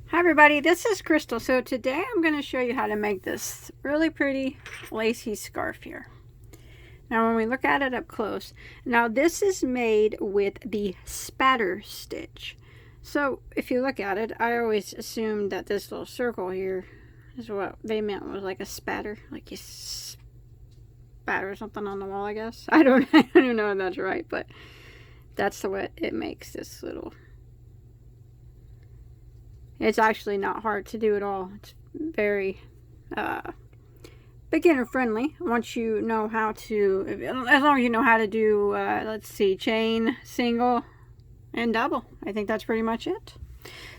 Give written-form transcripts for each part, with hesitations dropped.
Hi everybody, this is Crystal. So today I'm going to show you how to make this really pretty lacy scarf here. Now when we look at it up close, now this is made with the spatter stitch. So if you look at it, I always assumed that this little circle here is what they meant was like a spatter, like you spatter something on the wall, I guess. I don't know if that's right, but that's the way it makes this little. It's actually not hard to do at all. It's very beginner friendly once you know how to, as long as you know how to do, let's see, chain, single, and double. I think that's pretty much it.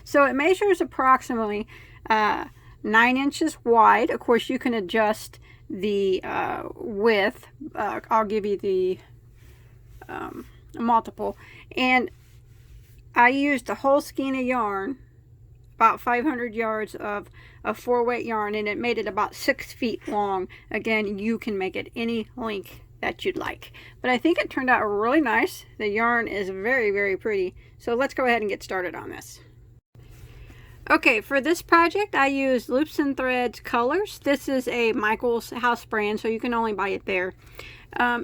So it measures approximately 9 inches wide. Of course, you can adjust the width. I'll give you the multiple. And I used a whole skein of yarn, about 500 yards of 4-weight yarn, and it made it about 6 feet long. Again, you can make it any length that you'd like, but I think it turned out really nice. The yarn is very, very pretty. So let's go ahead and get started on this. Okay, for this project I used Loops and Threads Colors. This is a Michael's House brand, so you can only buy it there.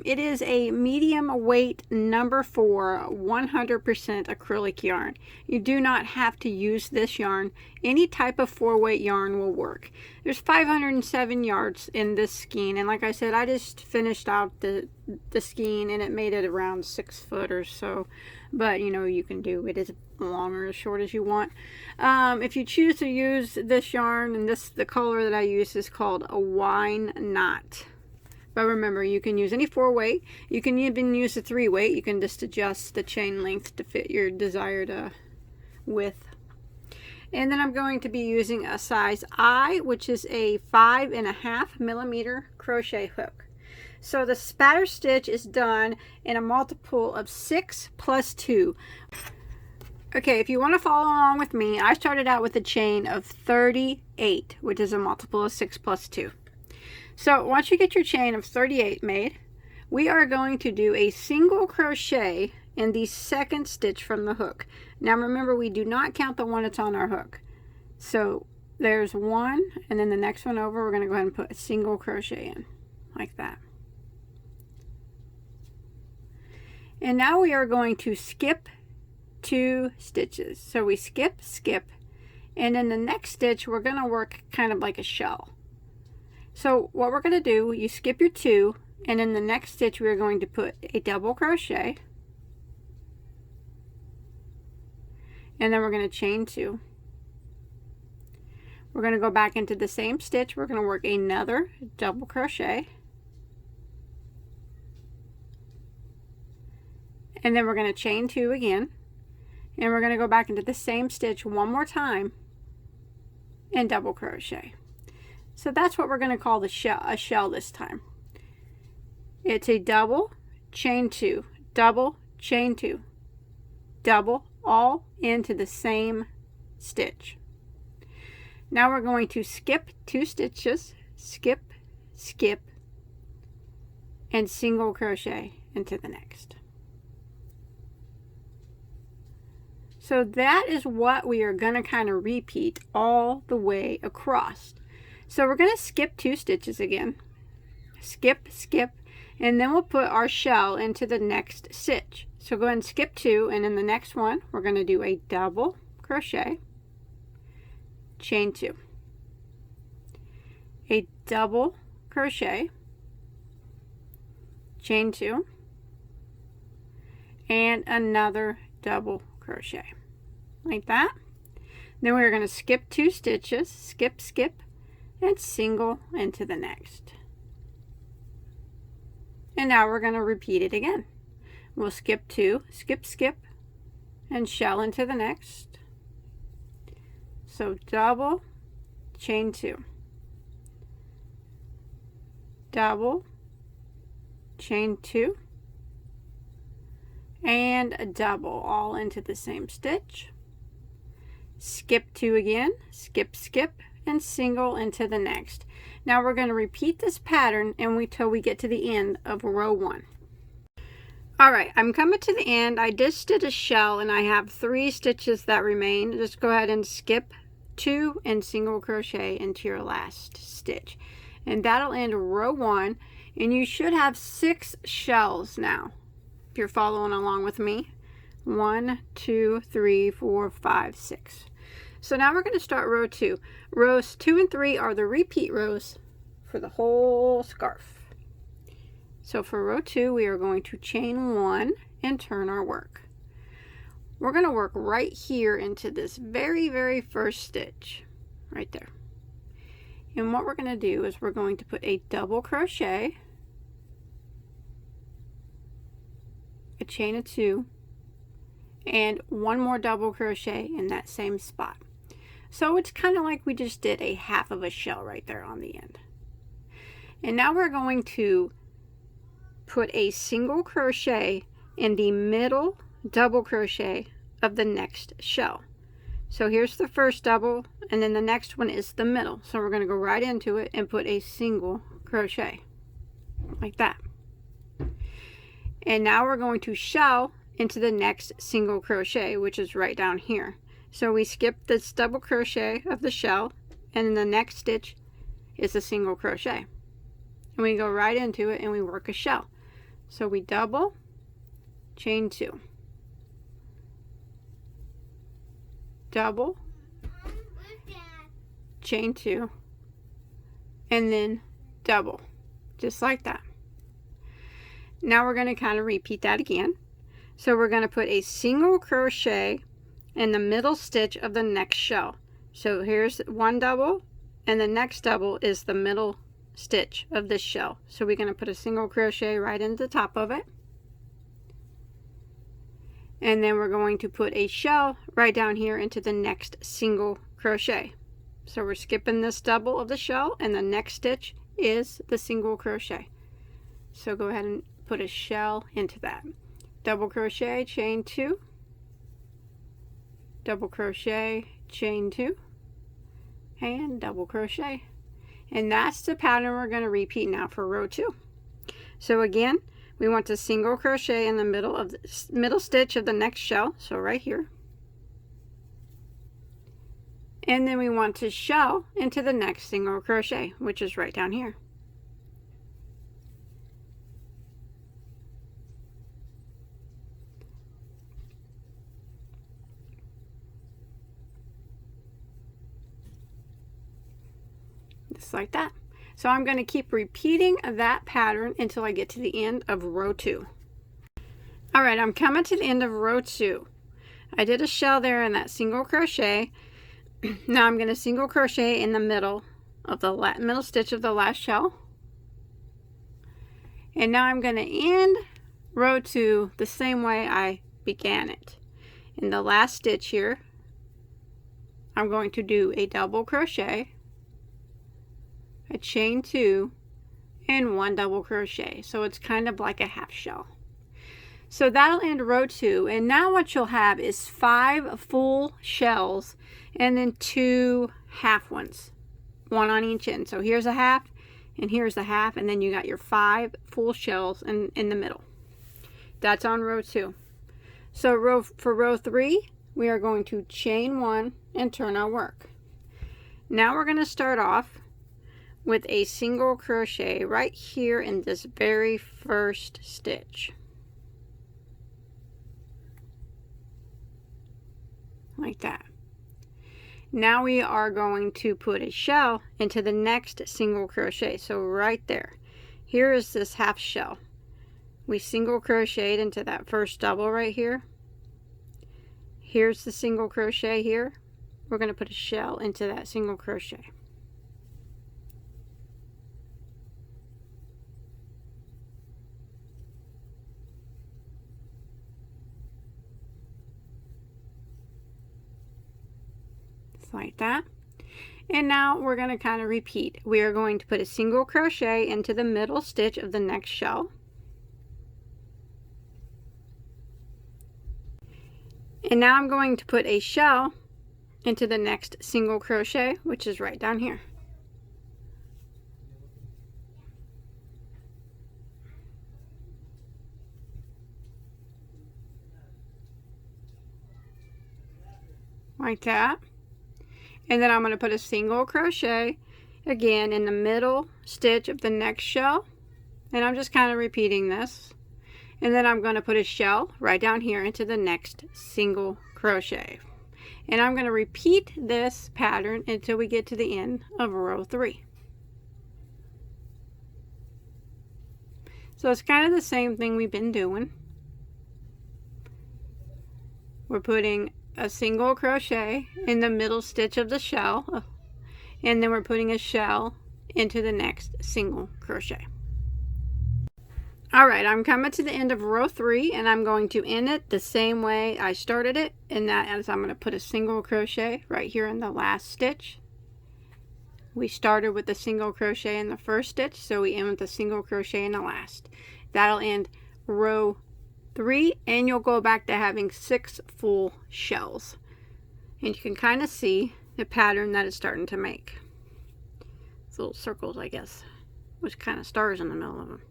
It is a medium weight number 4 100% acrylic yarn. You do not have to use this yarn. Any type of 4-weight yarn will work. There's 507 yards in this skein, and like I said, I just finished out the skein and it made it around 6 foot or so. But you know, you can do it as long or as short as you want. If you choose to use this yarn, and the color that I use is called a Wine Knot. But remember, you can use any 4-weight. You can even use a 3-weight. You can just adjust the chain length to fit your desired width. And then I'm going to be using a size I, which is a 5.5 millimeter crochet hook. So the spatter stitch is done in a multiple of 6 plus 2. Okay, if you want to follow along with me, I started out with a chain of 38, which is a multiple of 6 plus 2. So once you get your chain of 38 made, we are going to do a single crochet in the second stitch from the hook. Now remember, we do not count the one that's on our hook. So there's one, and then the next one over, we're going to go ahead and put a single crochet in, like that. And now we are going to skip 2 stitches. So we skip, and in the next stitch, we're going to work kind of like a shell. So what we're going to do, you skip your 2, and in the next stitch we're going to put a double crochet, and then we're going to chain 2. We're going to go back into the same stitch. We're going to work another double crochet, and then we're going to chain 2 again, and we're going to go back into the same stitch one more time and double crochet. So that's what we're going to call the a shell this time. It's a double, chain 2, double, chain 2, double, all into the same stitch. Now we're going to skip 2 stitches, skip, and single crochet into the next. So that is what we are going to kind of repeat all the way across. So we're going to skip 2 stitches again, skip, and then we'll put our shell into the next stitch. So go ahead and skip 2, and in the next one we're going to do a double crochet, chain 2, a double crochet, chain 2, and another double crochet, like that. Then we're going to skip 2 stitches, skip, and single into the next. And now we're going to repeat it again. We'll skip 2, skip, and shell into the next. So double, chain 2, double, chain 2, and a double, all into the same stitch. Skip 2 again, skip, and single into the next. Now we're going to repeat this pattern until we get to the end of row 1. Alright, I'm coming to the end. I just did a shell and I have 3 stitches that remain. Just go ahead and skip 2 and single crochet into your last stitch, and that'll end row 1, and you should have 6 shells now if you're following along with me. 1, 2, 3, 4, 5, 6. So now we're going to start row 2. Rows 2 and 3 are the repeat rows for the whole scarf. So for row 2, we are going to chain 1 and turn our work. We're going to work right here into this very first stitch right there. And what we're going to do is we're going to put a double crochet, a chain of 2, and 1 more double crochet in that same spot. So it's kind of like we just did a half of a shell right there on the end. And now we're going to put a single crochet in the middle double crochet of the next shell. So here's the first double, and then the next one is the middle. So we're going to go right into it and put a single crochet like that. And now we're going to shell into the next single crochet, which is right down here. So we skip this double crochet of the shell, and then the next stitch is a single crochet. And we go right into it and we work a shell. So we double, chain 2, double, chain 2, and then double, just like that. Now we're going to kind of repeat that again. So we're going to put a single crochet in the middle stitch of the next shell. So here's 1 double, and the next double is the middle stitch of this shell. So we're going to put a single crochet right into the top of it, and then we're going to put a shell right down here into the next single crochet. So we're skipping this double of the shell, and the next stitch is the single crochet. So go ahead and put a shell into that. Double crochet, chain 2, double crochet, chain 2, and double crochet. And that's the pattern we're going to repeat now for row 2. So again, we want to single crochet in the middle of the middle stitch of the next shell, so right here. And then we want to shell into the next single crochet, which is right down here. Just like that. So I'm going to keep repeating that pattern until I get to the end of row 2. Alright, I'm coming to the end of row 2. I did a shell there in that single crochet. Now I'm going to single crochet in the middle of the middle stitch of the last shell. And now I'm going to end row 2 the same way I began it. In the last stitch here, I'm going to do a double crochet, a chain 2, and 1 double crochet. So it's kind of like a half shell. So that'll end row 2, and now what you'll have is 5 full shells and then 2 half ones, 1 on each end. So here's a half and here's a half, and then you got your 5 full shells in the middle. That's on row 2. So for row 3, we are going to chain 1 and turn our work. Now we're going to start off with a single crochet right here in this very first stitch, like that. Now we are going to put a shell into the next single crochet. So right there, here is this half shell. We single crocheted into that first double right here. Here's the single crochet here. We're going to put a shell into that single crochet. Like that. And now we're going to kind of repeat. We are going to put a single crochet into the middle stitch of the next shell, and now I'm going to put a shell into the next single crochet, which is right down here. Like that. And then I'm going to put a single crochet again in the middle stitch of the next shell. And I'm just kind of repeating this. And then I'm going to put a shell right down here into the next single crochet. And I'm going to repeat this pattern until we get to the end of row 3. So it's kind of the same thing we've been doing. We're putting a single crochet in the middle stitch of the shell, and then we're putting a shell into the next single crochet. Alright, I'm coming to the end of row 3, and I'm going to end it the same way I started it, and that is I'm going to put a single crochet right here in the last stitch. We started with a single crochet in the first stitch, so we end with a single crochet in the last. That'll end row 3, and you'll go back to having 6 full shells. And you can kind of see the pattern that it's starting to make. It's little circles, I guess, with kind of stars in the middle of them.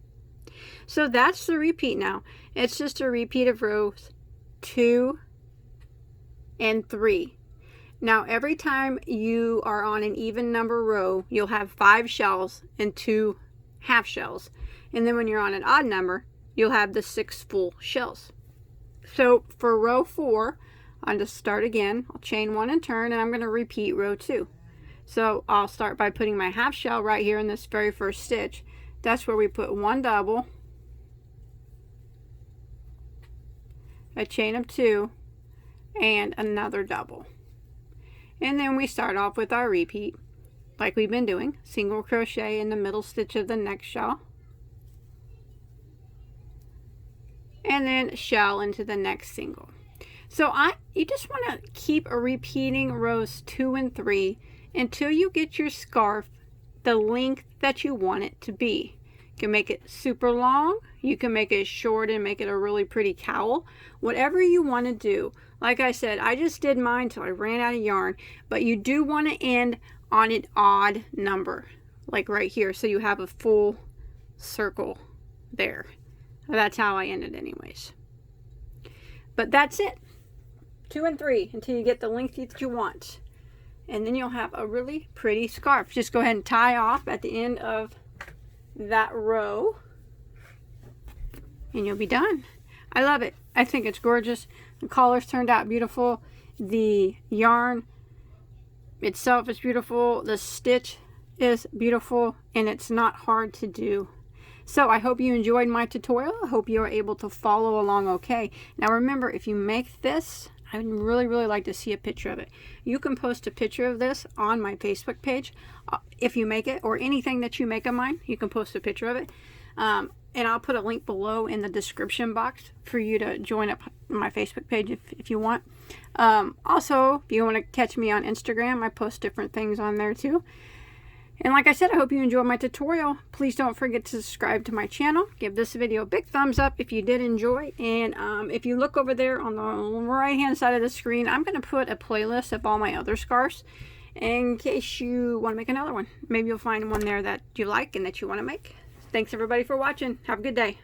So that's the repeat now. It's just a repeat of rows 2 and 3. Now every time you are on an even number row, you'll have 5 shells and 2 half shells. And then when you're on an odd number, you'll have the 6 full shells. So for row 4, I'll just start again. I'll chain 1 and turn, and I'm going to repeat row 2. So I'll start by putting my half shell right here in this very first stitch. That's where we put 1 double, a chain of 2, and another double. And then we start off with our repeat like we've been doing. Single crochet in the middle stitch of the next shell, and then shell into the next single. So you just want to keep repeating rows 2 and 3 until you get your scarf the length that you want it to be. You can make it super long, you can make it short and make it a really pretty cowl, whatever you want to do. Like I said, I just did mine till I ran out of yarn, but you do want to end on an odd number, like right here, so you have a full circle there. That's how I ended anyways. But that's it. 2 and 3 until you get the length that you want. And then you'll have a really pretty scarf. Just go ahead and tie off at the end of that row, and you'll be done. I love it. I think it's gorgeous. The collars turned out beautiful. The yarn itself is beautiful. The stitch is beautiful, and it's not hard to do. So I hope you enjoyed my tutorial. I hope you are able to follow along okay. Now remember, if you make this, I'd really like to see a picture of it. You can post a picture of this on my Facebook page if you make it, or anything that you make of mine. You can post a picture of it. And I'll put a link below in the description box for you to join up my Facebook page if you want. Also, if you want to catch me on Instagram, I post different things on there too. And like I said, I hope you enjoyed my tutorial. Please don't forget to subscribe to my channel. Give this video a big thumbs up if you did enjoy. And if you look over there on the right hand side of the screen, I'm going to put a playlist of all my other scarves in case you want to make another one. Maybe you'll find one there that you like and that you want to make. Thanks everybody for watching. Have a good day.